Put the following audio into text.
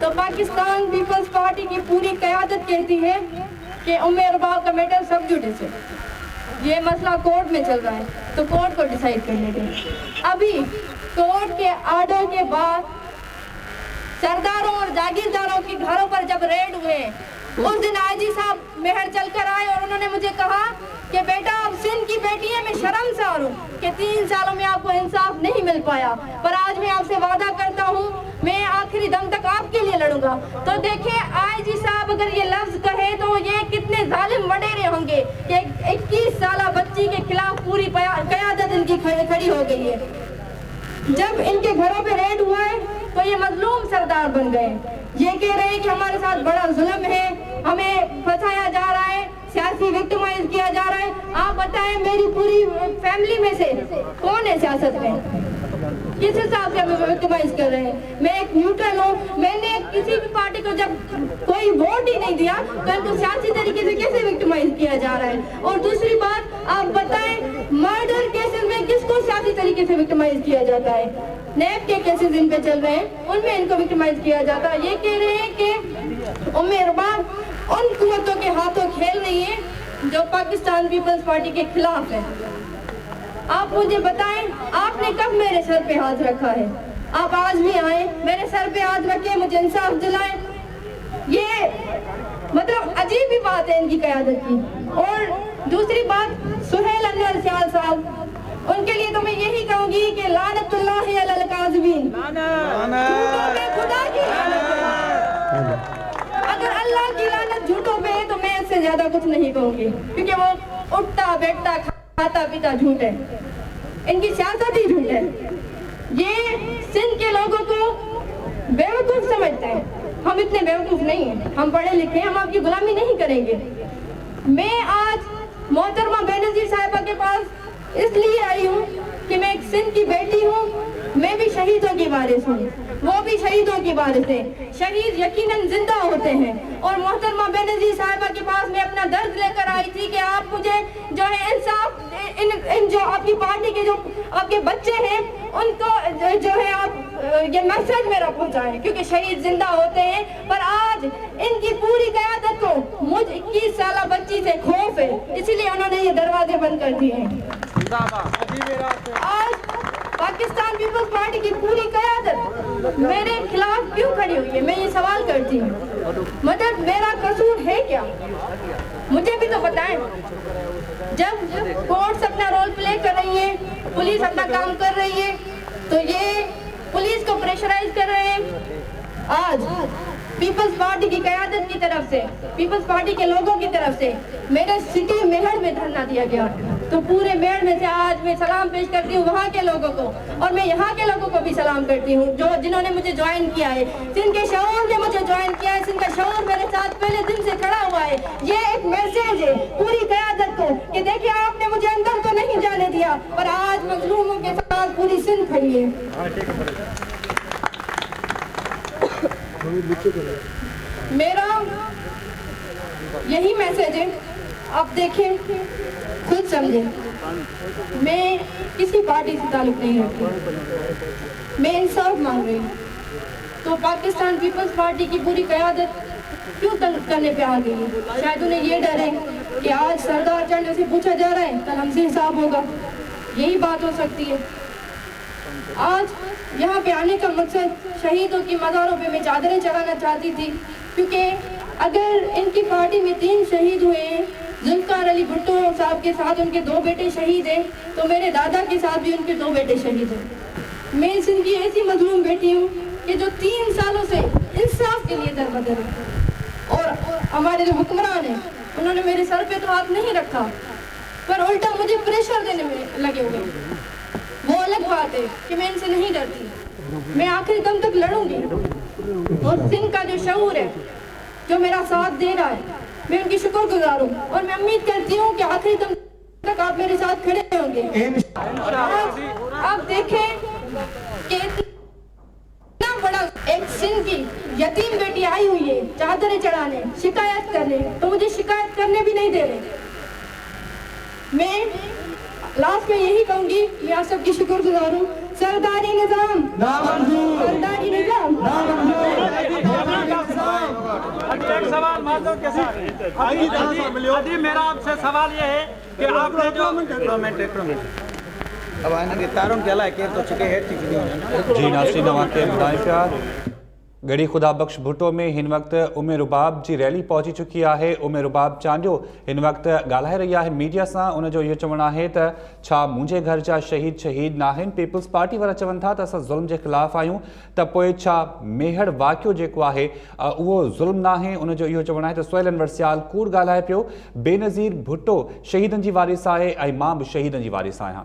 तो Pakistan peoples party की पूरी क़यादत कहती है कि उम्र का मैटर सब जुटे से ये मसला कोर्ट में चल रहा है, तो कोर्ट को डिसाइड करने दें। अभी कोर्ट के आर्डर के बाद सरदारों और जागीरदारों के घरों पर जब रेड हुए, उस दिन आईजी साहब मेहर चल कर आए और उन्होंने मुझे कहा कि बेटा आप सिंध की बेटी है, मैं शर्मसार हूँ कि 3 सालों में आपको इंसाफ नहीं मिल पाया, पर आज मैं आपसे वादा करता हूँ मैं आखिरी दम तक आपके लिए लड़ूंगा। तो देखिए आईजी साहब अगर ये लफ्ज कहे तो ये कितने जालिम वडेरे होंगे कि 21 साला बच्ची के खिलाफ पूरी क़यादत इनकी खड़ी हो गई है। जब इनके घरों पे रेड हुआ है तो ये मजलूम सरदार बन गए, ये कह रहे हैं कि हमारे साथ बड़ा जुल्म है, हमें फंसाया जा रहा है, सियासी विक्टिमाइज किया जा रहा है। आप बताएं मेरी पूरी फैमिली में से कौन है सियासत में, किस हिसाब से हमें विक्टिमाइज कर रहे हैं। मैं एक न्यूट्रल हूँ, मैंने किसी भी पार्टी को जब कोई वोट ही नहीं दिया तो इनको सियासी तरीके से कैसे विक्टिमाइज किया जा रहा है। और दूसरी बात आप बताएं मर्डर केसेस में किसको सियासी तरीके से विक्टिमाइज किया जाता है। नैब के केसेस इन पे चल रहे हैं, उनमें इनको विक्टिमाइज किया जाता है। ये कह रहे हैं कि उम्र उन कुव्वतों के हाथों खेल रही है जो पाकिस्तान पीपल्स पार्टी के खिलाफ है। आप मुझे बताएं आपने कब मेरे सर पे हाथ रखा है। आप आज भी आए मेरे सर पे हाथ रखे, मुझे इंसाफ दिलाएं। ये मतलब अजीब ही बात है इनकी क़यादत की। और दूसरी बात सुहेल अनवर सियाल साहब, उनके लिए तो मैं यही कहूंगी कि लानतुल्लाहि अलल काज़िबीन, झूठों पे खुदा की लानत। अगर अल्लाह की लानत झूठों पे है तो मैं इससे ज्यादा कुछ नहीं कहूंगी, क्योंकि वो उठता बैठता खाता पीता झूठ है, इनकी सियासत ही झूठ है। ये सिंध के लोगों को बेवकूफ समझते हैं, हम इतने बेवकूफ नहीं हैं, हम पढ़े लिखे हैं, हम आपकी गुलामी नहीं करेंगे। मैं आज मोहतरमा बेनज़ीर साहिबा के पास इसलिए आई हूँ कि मैं एक सिंध की बेटी हूँ, मैं भी शहीदों की वारिस हूँ, वो भी शहीदों की वारिस है। शहीद यकीनन जिंदा होते हैं। और मोहतरमा बेनज़ीर साहिबा के पास मैं अपना दर्द लेकर आई थी कि आप मुझे जो है इंसाफ इन जो आपकी पार्टी के जो आपके बच्चे हैं उनको जो है आप ये मैसेज मेरा पहुंचाएं, क्योंकि शहीद जिंदा होते हैं। पर आज इनकी पूरी क़यादत को मुझ 21 साला बच्ची से खौफ है, इसीलिए उन्होंने ये दरवाजे बंद कर दिए हैं। आज पाकिस्तान पीपल्स पार्टी की पूरी क़यादत मेरे खिलाफ क्यों खड़ी हुई है, मैं ये सवाल करती हूँ। मतलब मेरा कसूर है क्या, मुझे भी तो बताएं। जब कोर्ट्स अपना रोल प्ले कर रही है, पुलिस अपना काम कर रही है, तो ये पुलिस को प्रेशराइज कर रहे हैं। आज पीपल्स पार्टी की क़यादत की तरफ से, पीपल्स पार्टी के लोगों की तरफ से मेरे सिटी मेहर में धरना दिया गया, तो पूरे मेहर में से आज मैं सलाम पेश करती हूँ वहाँ के लोगों को, और मैं यहाँ के लोगों को भी सलाम करती हूँ जो जिन्होंने मुझे ज्वाइन किया है। सिंध के शऊर ने मुझे ज्वाइन किया है, सिंध का शऊर मेरे साथ पहले दिन से खड़ा हुआ है। ये एक मैसेज है पूरी क़यादत को कि देखिए आपने मुझे अंदर तो नहीं जाने दिया, पर आज मजलूमों के साथ पूरी सिंध खड़ी है। मेरा यही मैसेज है, आप देखें खुद समझें। मैं किसी पार्टी से ताल्लुक नहीं रखती, मैं इंसाफ मांग रही हूँ। तो पाकिस्तान पीपल्स पार्टी की पूरी क़यादत क्यों करने पे आ गई है? शायद उन्हें ये डर है कि आज सरदार चढ़ने से पूछा जा रहा है, कल हमसे हिसाब होगा, यही बात हो सकती है। आज यहाँ पे आने का मकसद शहीदों की मज़ारों पे मैं चादरें चढ़ाना चाहती थी, क्योंकि अगर इनकी पार्टी में 3 शहीद हुए हैं, जुल्फ़िकार अली भुट्टो साहब के साथ उनके 2 बेटे शहीद हैं, तो मेरे दादा के साथ भी उनके 2 बेटे शहीद हैं। मैं सिंध की ऐसी मजलूम बेटी हूँ कि जो 3 सालों से इंसाफ के लिए दरबदर है। और हमारे जो हुक्मरान हैं उन्होंने मेरे सर पे तो हाथ नहीं रखा, पर उल्टा मुझे प्रेशर देने में लगे हुए। वो अलग बात है कि मैं इनसे नहीं डरती, मैं आखिरी दम तक लड़ूंगी। और सिंध का जो शऊर है जो मेरा साथ दे रहा है, मैं उनकी शुक्रगुजार हूँ, और मैं उम्मीद करती हूँ कि आखिरी दम तक आप मेरे साथ खड़े होंगे। आप देखें कि इतना बड़ा एक सिंध की यतीम बेटी आई हुई है चादरें चढ़ाने, शिकायत करने, तो मुझे शिकायत करने भी नहीं दे रहे। मैं लास्ट में यही कहूंगी, मैं आप सबकी शुक्रगुजार हूँ। सरदारी निजाम, सरदारी निजाम। सवाल माधव के साथ अभी मेरा आपसे सवाल ये है कि आपने जो अब आने तारुण कहला के तो चुके हेठ थी जी नाज़रीन नवां के ॿुधायूं पिया गढ़ी ख़ुदा बख़्श भुट्टो में हिन वक्त उमे रुबाब जी रैली पहुची चुकी है। उमे रुबाब चांडियो हिन वक्त ॻाल्हाए रही है मीडिया से। उनजो इहो चवणु है त छा मुंहिंजे घर जा शहीद नाहिन। पीपल्स पार्टी वारा चवनि था त असां ज़ुल्म के ख़िलाफ़ आहियूं त पोइ छा मेहर वाक़ियो जेको आहे उहो ज़ुल्म नाहे। उनजो इहो चवणु आहे त सोहेल अनवर सियाल कूड़ ॻाल्हाए पियो। बेनज़ीर भुट्टो शहीदनि जी वारिस आहे ऐं मां बि शहीदनि जी वारिस आहियां।